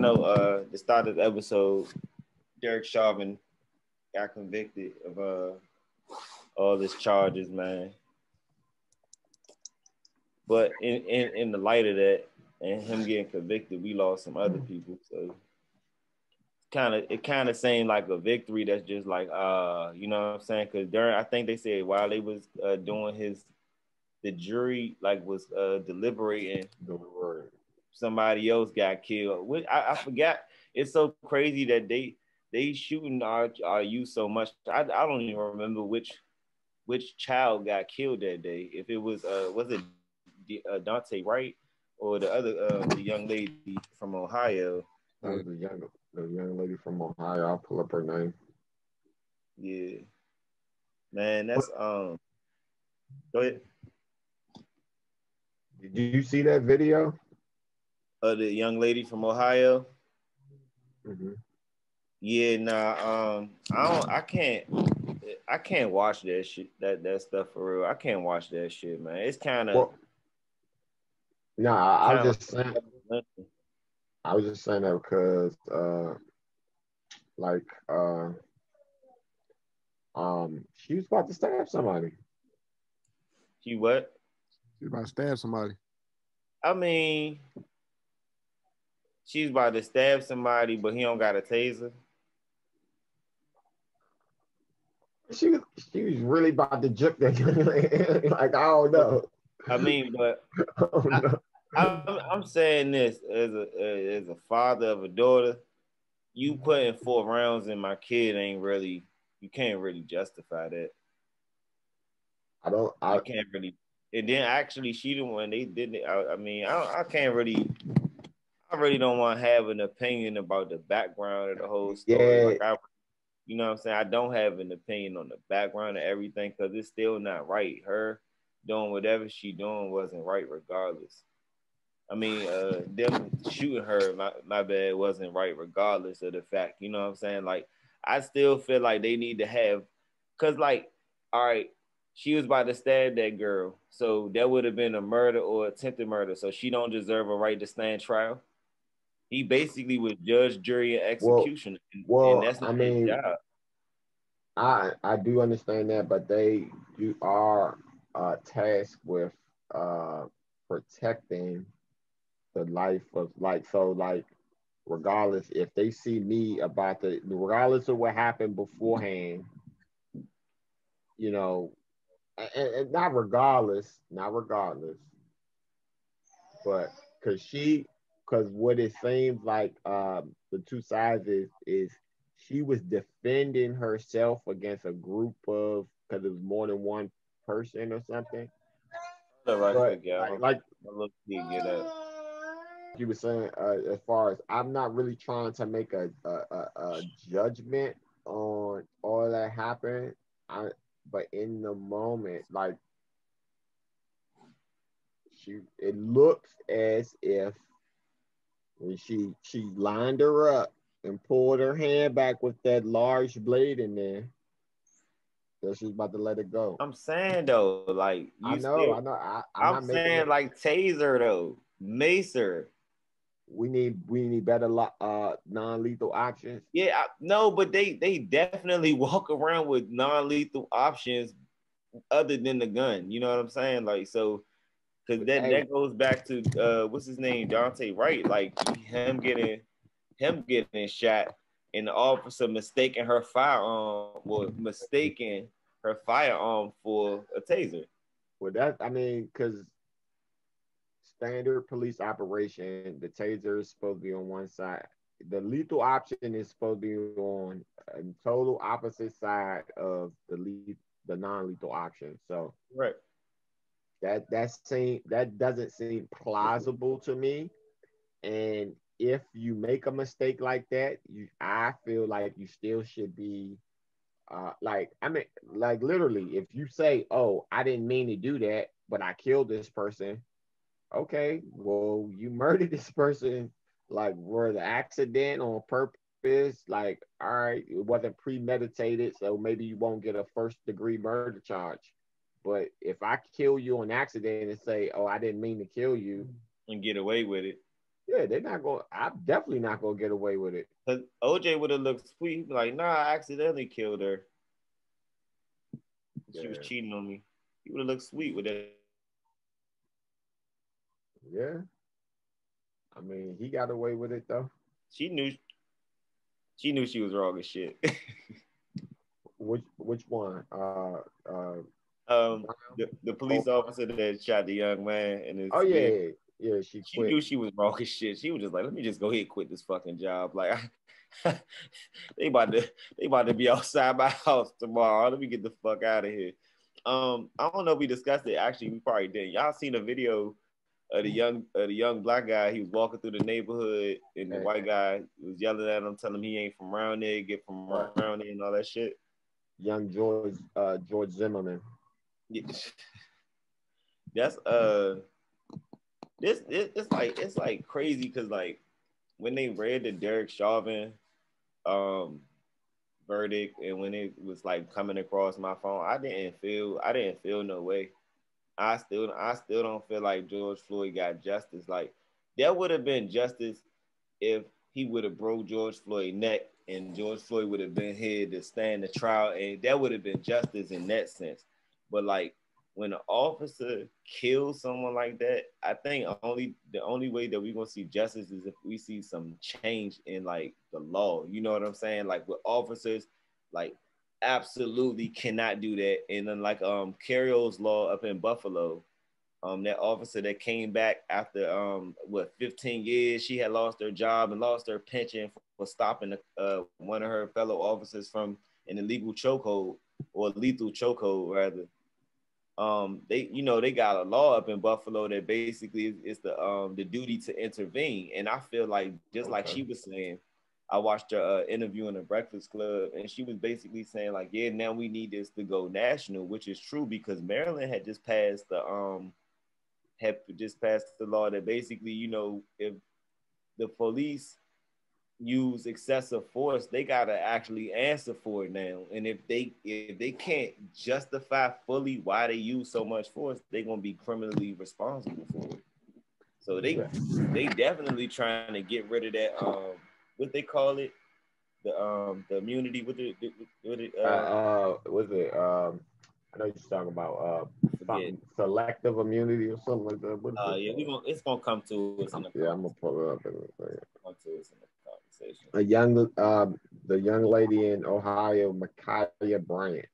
know the start of the episode, Derek Chauvin got convicted of all his charges, man. But in the light of that and him getting convicted, we lost some other people. So it kind of seemed like a victory that's just like you know what I'm saying? Because I think they said while they was doing the jury like was deliberating, somebody else got killed. Which I forgot. It's so crazy that they shooting our youth so much. I don't even remember which child got killed that day. If it was it Dante Wright or the other the young lady from Ohio. That was the young lady from Ohio. I'll pull up her name. Yeah, man, that's Go ahead. Did you see that video? The young lady from Ohio. Mm-hmm. Yeah, nah. I can't watch that shit. That stuff for real. I can't watch that shit, man. It's kind of. I was just saying. I was just saying that because, she was about to stab somebody. She what? She was about to stab somebody. I mean, she's about to stab somebody, but he don't got a taser. She was really about to juke that. Like, I don't know. I mean, but I'm saying this as a father of a daughter, you putting 4 rounds in my kid you can't really justify that. I can't really. And then actually, she the one they did it. I mean, I can't really. I really don't want to have an opinion about the background of the whole story. Yeah. Like you know what I'm saying? I don't have an opinion on the background of everything because it's still not right. Her doing whatever she doing wasn't right regardless. I mean, them shooting her, my bad, wasn't right regardless of the fact. You know what I'm saying? Like, I still feel like they need to have, because like, all right, she was about to stab that girl. So that would have been a murder or attempted murder. So she don't deserve a right to stand trial. He basically was judge, jury, and execution. Well, and that's not his job. I do understand that, but you are tasked with protecting the life of regardless if they see me regardless of what happened beforehand, you know, and not regardless, but because what it seems like the two sides is she was defending herself against a group of, because it was more than one person or something. You were saying, as far as I'm not really trying to make a judgment on all that happened, but in the moment, like it looks as if when she lined her up and pulled her hand back with that large blade in there, that she's about to let it go. I'm saying though, like I know. I'm saying like taser though, macer. We need better non-lethal options. Yeah, no, but they definitely walk around with non-lethal options other than the gun. You know what I'm saying? Like, so because that goes back to what's his name, Dante Wright. Like him getting shot, and the officer mistaking her firearm for a taser. Well, because standard police operation, the taser is supposed to be on one side. The lethal option is supposed to be on a total opposite side of the non-lethal option. So right, that doesn't seem plausible to me. And if you make a mistake like that, I feel like you still should be literally, if you say, "Oh, I didn't mean to do that, but I killed this person." Okay, well, you murdered this person, like, were the accident on purpose? Like, all right, it wasn't premeditated, so maybe you won't get a first-degree murder charge. But if I kill you on accident and say, "Oh, I didn't mean to kill you," and get away with it, Yeah, they're not going. I'm definitely not going to get away with it. Cause OJ would have looked sweet. He'd be like, nah, I accidentally killed her. She was Yeah, cheating on me. He would have looked sweet with that. yeah. I mean, he got away with it though. She knew. She knew she was wrong as shit. Which one? um, Brown? the Oh, police officer that shot the young man in his oh yeah, vehicle. yeah, yeah. She She quit. knew she was wrong as shit. She was just like, let me just go ahead and quit this fucking job. Like, they about to be outside my house tomorrow. Let me get the fuck out of here. I don't know if we discussed it. Actually, we probably did. Y'all seen a video of the young black guy? He was walking through the neighborhood, and the And, white guy was yelling at him, telling him he ain't from around there, get from around there, and all that shit. young George Zimmerman. Yeah. That's it's like crazy because like when they read the Derek Chauvin um verdict and when it was like coming across my phone, I didn't feel no way. I still don't feel like George Floyd got justice. Like there would have been justice if he would have broke George Floyd's neck and George Floyd would have been here to stand the trial, and that would have been justice in that sense. But like when an officer kills someone like that, I think the only way that we're gonna see justice is if we see some change in like the law. You know what I'm saying? Like with officers, like absolutely cannot do that. And then like Carrio's law up in Buffalo, that officer that came back after 15 years, she had lost her job and lost her pension for stopping one of her fellow officers from an illegal chokehold or lethal chokehold rather. They got a law up in Buffalo that basically is the duty to intervene, and I feel like just like Okay. she was saying, I watched her interview in the Breakfast Club, and she was basically saying like, yeah, now we need this to go national, which is true because Maryland had just passed the law that basically, if the police use excessive force, they gotta actually answer for it now. And if they can't justify fully why they use so much force, they're gonna be criminally responsible for it. So Yeah. they definitely trying to get rid of that what they call it, the immunity with it Was it? I know you're talking about forget. something selective immunity or something like that. What is it Yeah, called? it's gonna come to us in the Yeah, I'm gonna pull it up in a second. come to us in the conversation. The young lady in Ohio, Micaiah Bryant,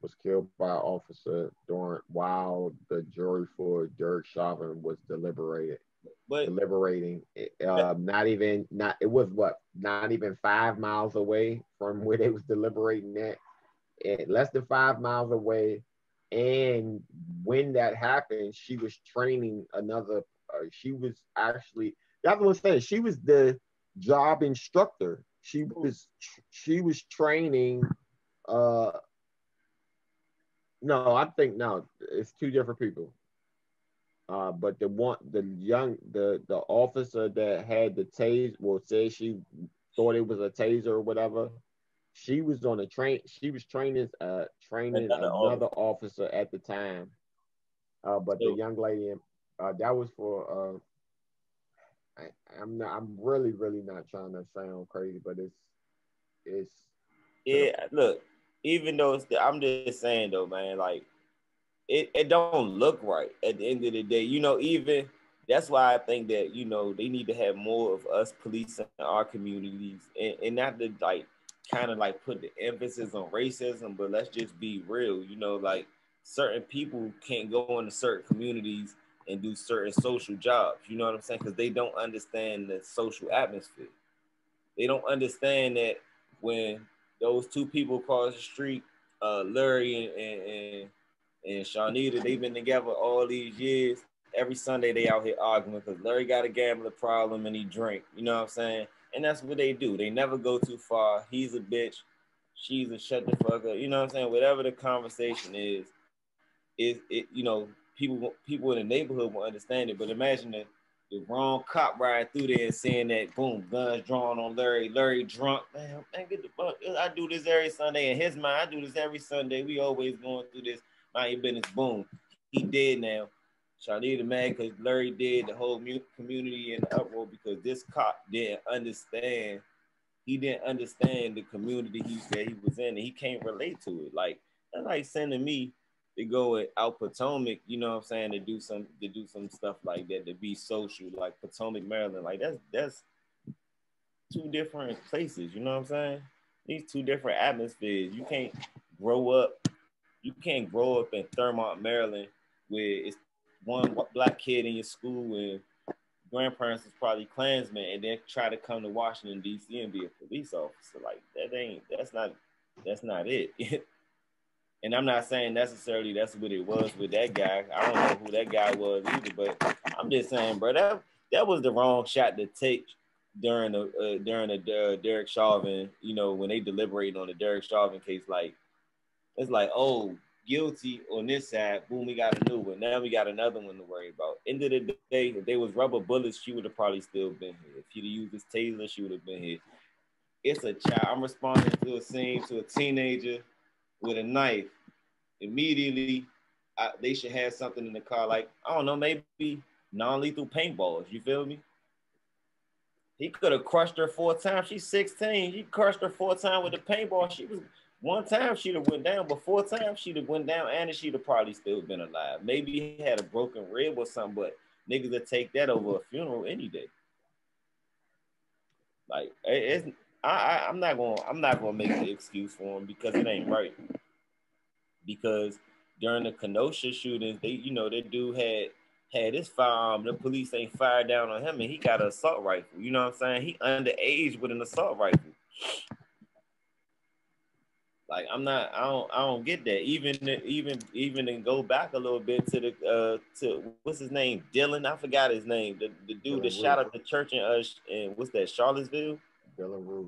was killed by an officer during while the jury for Derek Chauvin was But deliberating. Not it was what not even 5 miles away from where they was deliberating at. Less than 5 miles away. And when that happened, she was training another. She was actually that's what I'm saying. She was the job instructor. She was training. Uh, no, I think no, it's two different people. But the officer that had the tase, well, said she thought it was a taser or whatever. She was on a train. She was training another another officer. officer at the time. But the So young lady, that was for. I'm really, really not trying to sound crazy, but it's to the. yeah, look, even though I'm just saying though, man, like it don't look right at the end of the day. Even that's why I think that they need to have more of us police in our communities, and not to like kind of like put the emphasis on racism, but let's just be real. Like certain people can't go into certain communities and do certain social jobs. You know what I'm saying? Because they don't understand the social atmosphere. They don't understand that when those two people cross the street, Larry and Shawnita, they've been together all these years. Every Sunday they out here arguing because Larry got a gambling problem and he drink. You know what I'm saying? And that's what they do. They never go too far. He's a bitch. She's a shut the fuck up. You know what I'm saying? Whatever the conversation is it? People in the neighborhood will understand it. But imagine the wrong cop riding through there and saying that boom, guns drawn on Larry. Larry drunk. Man, get the fuck. I do this every Sunday. In his mind, I do this every Sunday. We always going through this. Mind your business. Boom. He dead now. Shanita mad because Larry did the whole community in the uproar because this cop didn't understand. He didn't understand the community that he was in, and he can't relate to it. Like that's like sending me to go out Potomac, you know what I'm saying, to do some stuff like that, to be social, like Potomac, Maryland. Like that's two different places, you know what I'm saying? These two different atmospheres. You can't grow up in Thurmont, Maryland, where it's one black kid in your school and grandparents is probably Klansmen, and then try to come to Washington D.C. and be a police officer. Like that's not it. And I'm not saying necessarily that's what it was with that guy. I don't know who that guy was either, but I'm just saying, bro, that was the wrong shot to take during the Derek Chauvin, you know, when they deliberated on the Derek Chauvin case. Like it's like, oh, guilty on this side, boom, we got a new one. Now we got another one to worry about. End of the day, if there was rubber bullets, she would have probably still been here. If he'd have used his taser, she would have been here. It's a child. I'm responding to a scene to a teenager with a knife. Immediately, they should have something in the car, like, I don't know, maybe non-lethal paintballs. You feel me? He could have crushed her 4 times. She's 16. He crushed her 4 times with the paintball. She was 1 time she'd have went down, but 4 times she'd have went down, and she'd have probably still been alive. Maybe he had a broken rib or something, but niggas would take that over a funeral any day. Like I'm not gonna make the excuse for him because it ain't right. Because during the Kenosha shootings, that dude had his firearm. The police ain't fired down on him, and he got an assault rifle. You know what I'm saying? He underage with an assault rifle. Like I don't get that. Even to go back a little bit to what's his name? Dylan. I forgot his name. The dude that shot up the church in what's that, Charlottesville? Dylan Roof.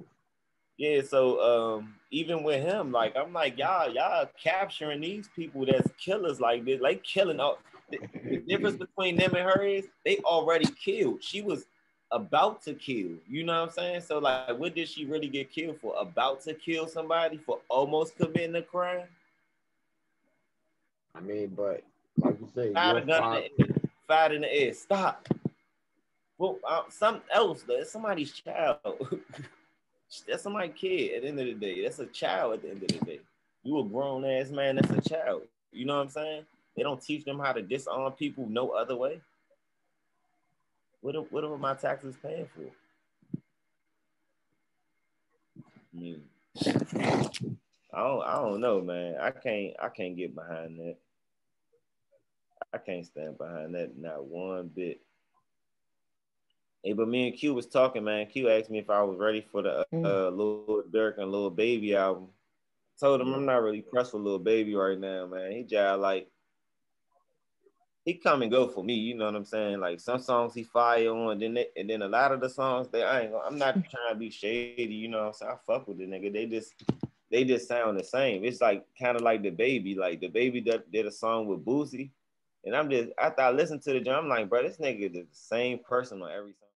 Yeah, so even with him, like I'm like, y'all capturing these people that's killers like this, like killing all the difference between them and her is they already killed. She was about to kill, you know what I'm saying? So like what did she really get killed for? About to kill somebody for almost committing a crime? I mean, but like you say, fired in the air. Stop. Well, something else, that's somebody's child. That's somebody's kid at the end of the day. That's a child at the end of the day. You a grown ass man, that's a child. You know what I'm saying? They don't teach them how to disarm people no other way. What are my taxes paying for? I don't know, man. I can't get behind that. I can't stand behind that not one bit. Hey, but me and Q was talking, man. Q asked me if I was ready for the Lil Durk and Lil Baby album. Told him I'm not really pressed for Lil Baby right now, man. He just like he come and go for me. You know what I'm saying? Like some songs he fire on, and then a lot of the songs I'm not trying to be shady. You know what I'm saying? I fuck with the nigga. They just sound the same. It's like kind of like the Baby. Like the Baby did a song with Boosie, and after I listened to the drum, I'm like, bro, this nigga is the same person on every song.